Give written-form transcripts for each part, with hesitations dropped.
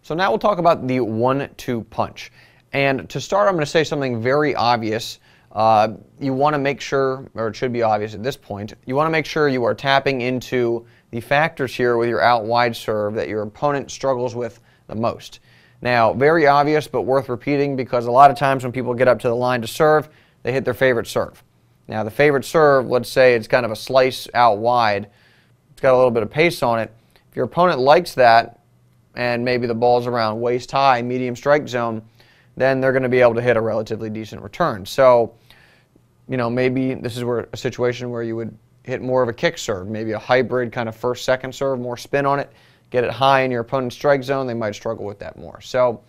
So now we'll talk about the 1-2 punch. And to start, I'm going to say something very obvious. You want to make sure, or it should be obvious at this point, you want to make sure you are tapping into the factors here with your out wide serve that your opponent struggles with the most. Now, very obvious, but worth repeating, because a lot of times when people get up to the line to serve, they hit their favorite serve. Now, the favorite serve, let's say it's kind of a slice out wide. It's got a little bit of pace on it. If your opponent likes that, and maybe the ball's around waist high, medium strike zone, then they're going to be able to hit a relatively decent return. So, you know, maybe this is where a situation where you would hit more of a kick serve, maybe a hybrid kind of first-second serve, more spin on it, get it high in your opponent's strike zone. They might struggle with that more. So,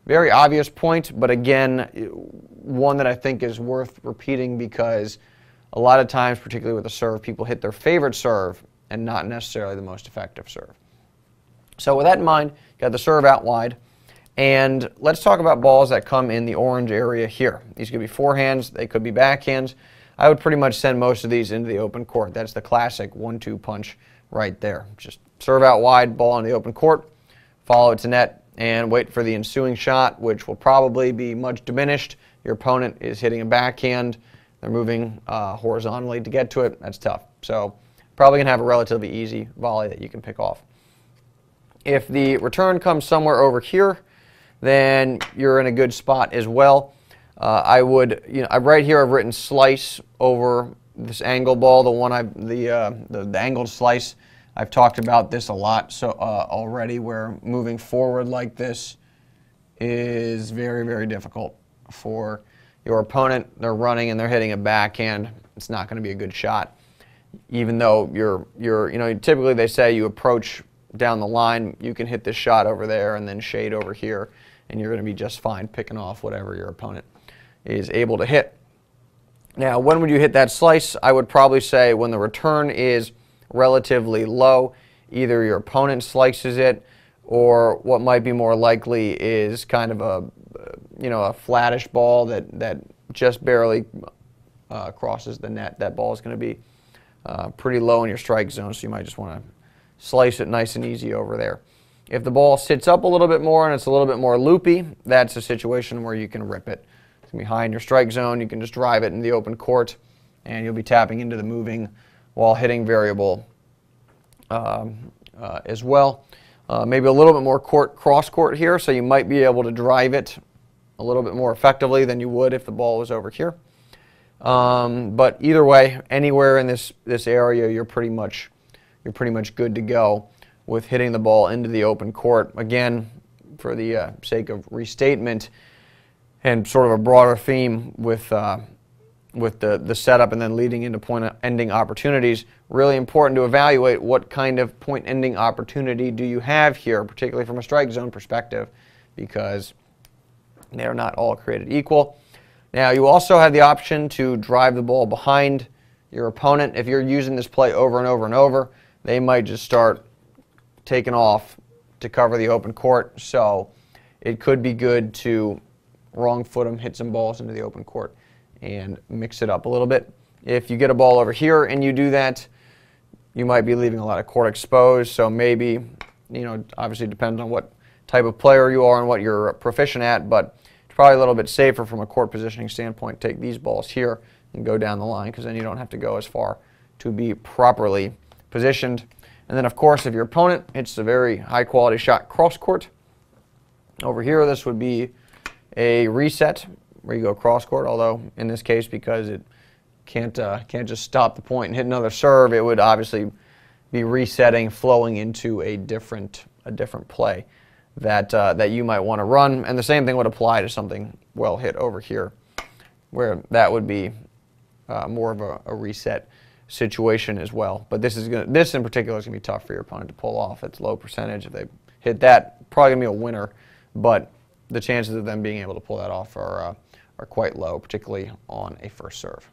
very obvious point, but again, one that I think is worth repeating, because a lot of times, particularly with a serve, people hit their favorite serve and not necessarily the most effective serve. So with that in mind, got the serve out wide. And let's talk about balls that come in the orange area here. These could be forehands, they could be backhands. I would pretty much send most of these into the open court. That's the classic 1-2 punch right there. Just serve out wide, ball in the open court, follow it to net, and wait for the ensuing shot, which will probably be much diminished. Your opponent is hitting a backhand. They're moving horizontally to get to it. That's tough. So probably going to have a relatively easy volley that you can pick off. If the return comes somewhere over here, then you're in a good spot as well. I would, right here I've written slice over this angle ball, the angled slice. I've talked about this a lot already, where moving forward like this is very, very difficult for your opponent. They're running and they're hitting a backhand. It's not going to be a good shot. Even though typically they say you approach down the line, you can hit this shot over there and then shade over here, and you're going to be just fine picking off whatever your opponent is able to hit. Now, when would you hit that slice? I would probably say when the return is relatively low. Either your opponent slices it, or what might be more likely is kind of a flattish ball that just barely crosses the net. That ball is going to be pretty low in your strike zone, so you might just want to slice it nice and easy over there. If the ball sits up a little bit more and it's a little bit more loopy, that's a situation where you can rip it. It's going to be high in your strike zone. You can just drive it in the open court, and you'll be tapping into the moving while hitting variable as well. Maybe a little bit more cross court here, so you might be able to drive it a little bit more effectively than you would if the ball was over here. But either way, anywhere in this area, you're pretty much good to go with hitting the ball into the open court. Again, for the sake of restatement and sort of a broader theme with the setup and then leading into point-ending opportunities, really important to evaluate what kind of point-ending opportunity do you have here, particularly from a strike zone perspective, because they are not all created equal. Now, you also have the option to drive the ball behind your opponent. If you're using this play over and over and over, they might just start taking off to cover the open court. So it could be good to wrong foot them, hit some balls into the open court, and mix it up a little bit. If you get a ball over here and you do that, you might be leaving a lot of court exposed. So maybe, obviously it depends on what type of player you are and what you're proficient at, but it's probably a little bit safer from a court positioning standpoint to take these balls here and go down the line, because then you don't have to go as far to be properly positioned. And then, of course, if your opponent hits a very high-quality shot cross court, over here this would be a reset where you go cross court, although in this case, because it can't just stop the point and hit another serve, it would obviously be resetting, flowing into a different play that you might want to run. And the same thing would apply to something well hit over here, where that would be more of a reset situation as well. But this in particular is going to be tough for your opponent to pull off. It's low percentage. If they hit that, probably going to be a winner, but the chances of them being able to pull that off are quite low, particularly on a first serve.